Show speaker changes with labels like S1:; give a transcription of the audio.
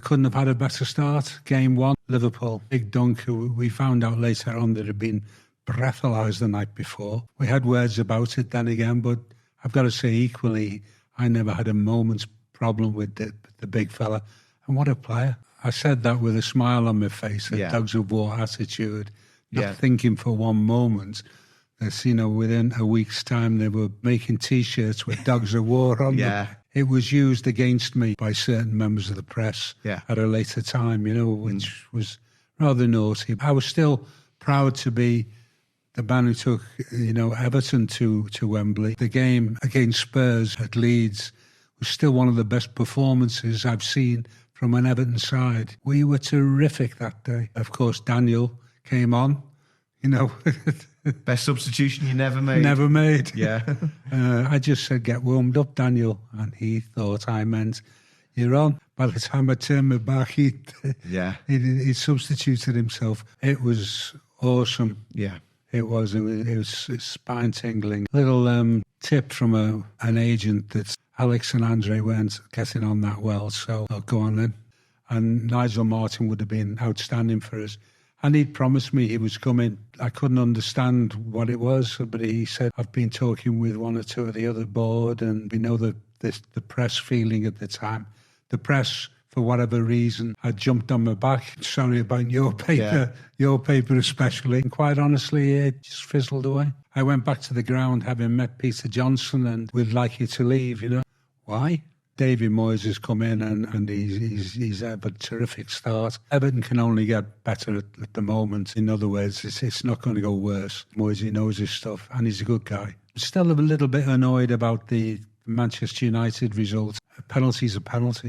S1: Couldn't have had a better start. Game 1, Liverpool. Big dunk. We found out later on that it had been breathalyzed the night before. We had words about it then again, but I've got to say equally, I never had a moment's problem with the big fella. And what a player. I said that with a smile on my face, a Dogs of War attitude, not thinking for one moment that, within a week's time they were making T-shirts with Dogs of War on them. It was used against me by certain members of the press at a later time, which was rather naughty. I was still proud to be the man who took, Everton to Wembley. The game against Spurs at Leeds was still one of the best performances I've seen from an Everton side. We were terrific that day. Of course, Daniel came on,
S2: Best substitution you never made.
S1: Never made.
S2: Yeah.
S1: I just said, get warmed up, Daniel. And he thought I meant, you're on. By the time I turned my back, he substituted himself. It was awesome.
S2: Yeah.
S1: It was spine-tingling. Little tip from an agent that Alex and Andre weren't getting on that well, so I'll go on then. And Nigel Martin would have been outstanding for us. And he'd promised me he was coming. I couldn't understand what it was, but he said, I've been talking with one or two of the other board, and we know the press feeling at the time. The press, for whatever reason, had jumped on my back. Sorry about your paper, your paper especially. And quite honestly, it just fizzled away. I went back to the ground having met Peter Johnson, and we'd like you to leave, Why? David Moyes has come in and he's had a terrific start. Everton can only get better at the moment. In other words, it's not going to go worse. Moyes, he knows his stuff and he's a good guy. I'm still a little bit annoyed about the Manchester United result. A penalty's a penalty.